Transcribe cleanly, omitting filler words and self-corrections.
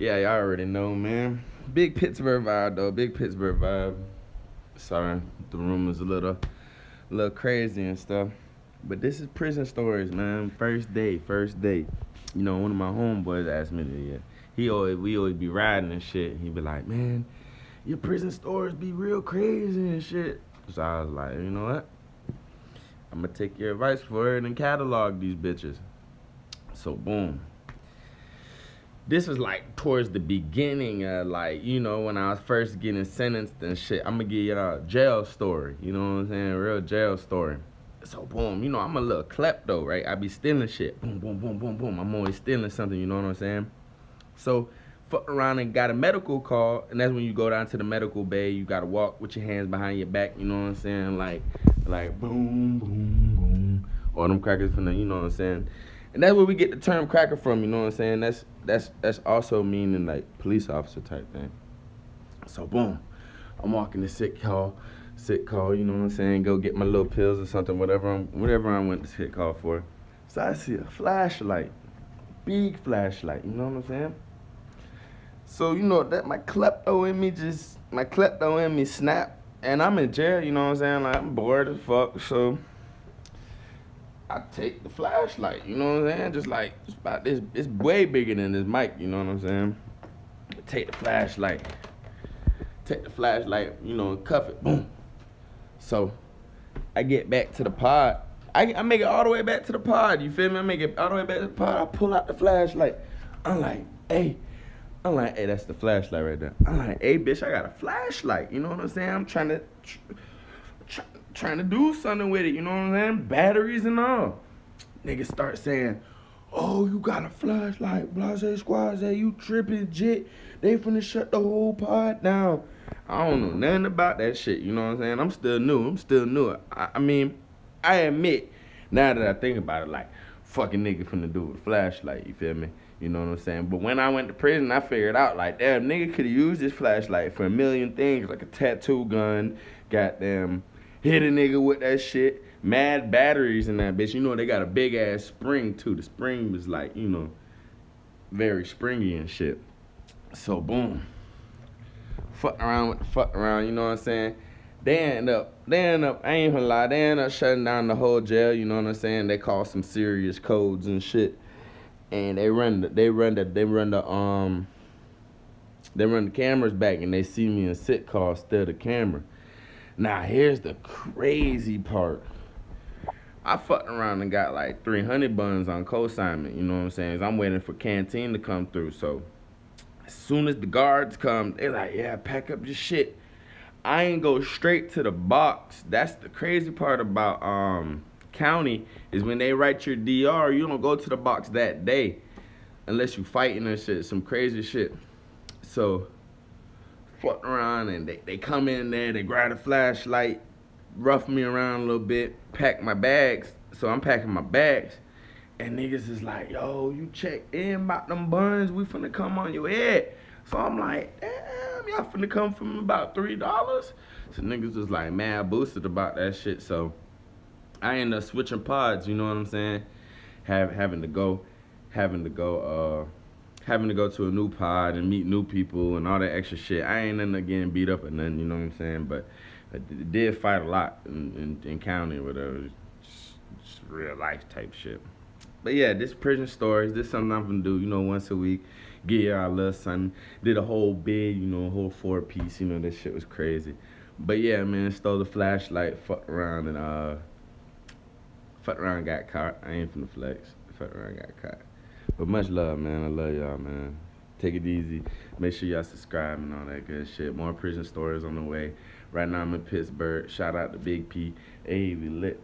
Yeah, y'all already know, man. Big Pittsburgh vibe, though. Big Pittsburgh vibe. Sorry, the room is a little crazy and stuff. But this is prison stories, man. First day, first day. You know, one of my homeboys asked me to, yeah. We always be riding and shit. He be like, man, your prison stories be real crazy and shit. So I was like, you know what? I'm gonna take your advice for it and catalog these bitches. So boom. This was like towards the beginning of like, you know, when I was first getting sentenced and shit. I'm gonna give you a jail story, you know what I'm saying? Real jail story. So boom, you know, I'm a little klepto, right? I be stealing shit. Boom, boom, boom, boom, boom. I'm always stealing something, you know what I'm saying? So fuck around and got a medical call, and that's when you go down to the medical bay. You gotta walk with your hands behind your back, you know what I'm saying? Like boom, boom, boom. All them crackers from the, you know what I'm saying? And that's where we get the term cracker from, you know what I'm saying? That's also meaning like police officer type thing. So boom, I'm walking to sick call, you know what I'm saying? Go get my little pills or something, whatever I went to sick call for. So I see a flashlight, big flashlight, you know what I'm saying? So you know that my klepto in me snap, and I'm in jail, you know what I'm saying? Like I'm bored as fuck, so I take the flashlight, you know what I'm saying? Just like, it's about this, it's way bigger than this mic, you know what I'm saying? Take the flashlight, you know, and cuff it, boom. So, I get back to the pod. I make it all the way back to the pod, you feel me? I make it all the way back to the pod, I pull out the flashlight. I'm like, hey, that's the flashlight right there. I'm like, hey, bitch, I got a flashlight, you know what I'm saying? I'm trying to do something with it, you know what I'm saying? Batteries and all. Niggas start saying, oh, you got a flashlight, blase squaze, you tripping, jit. They finna shut the whole pod down. I don't know nothing about that shit, you know what I'm saying? I'm still new. I mean, I admit, now that I think about it, like, fucking nigga finna do with a flashlight, you feel me? You know what I'm saying? But when I went to prison, I figured out, like, damn, nigga could've used this flashlight for a million things, like a tattoo gun, goddamn, hit a nigga with that shit. Mad batteries in that bitch. You know they got a big ass spring too. The spring was like, you know, very springy and shit. So boom. Fuck around with the fuck around, you know what I'm saying? They end up, I ain't gonna lie, they end up shutting down the whole jail, you know what I'm saying? They call some serious codes and shit. And they run the cameras back, and they see me in sit call still the camera. Now, here's the crazy part. I fucked around and got like 300 buns on co-assignment, you know what I'm saying? I'm waiting for canteen to come through. So, as soon as the guards come, they're like, yeah, pack up your shit. I ain't go straight to the box. That's the crazy part about county, is when they write your DR, you don't go to the box that day unless you fighting and shit, some crazy shit. So, fuck around and they come in there, they grab a flashlight, rough me around a little bit, pack my bags. So I'm packing my bags, and niggas is like, yo, you check in about them buns, we finna come on your head. So I'm like, damn, y'all finna come from about $3? So niggas was like mad boosted about that shit. So I ended up switching pods, you know what I'm saying? Having to go to a new pod and meet new people and all that extra shit. I ain't ended up getting beat up or nothing, you know what I'm saying? But I did fight a lot in county or whatever. Just real life type shit. But yeah, this prison stories, this is something I'm gonna do, you know, once a week. Get y'all a little something. Did a whole bid, you know, a whole 4-piece, you know, that shit was crazy. But yeah, man, stole the flashlight, fucked around and got caught. I ain't finna flex. Fucked around and got caught. But much love, man. I love y'all, man. Take it easy. Make sure y'all subscribe and all that good shit. More prison stories on the way. Right now I'm in Pittsburgh. Shout out to Big P. Hey, we lit.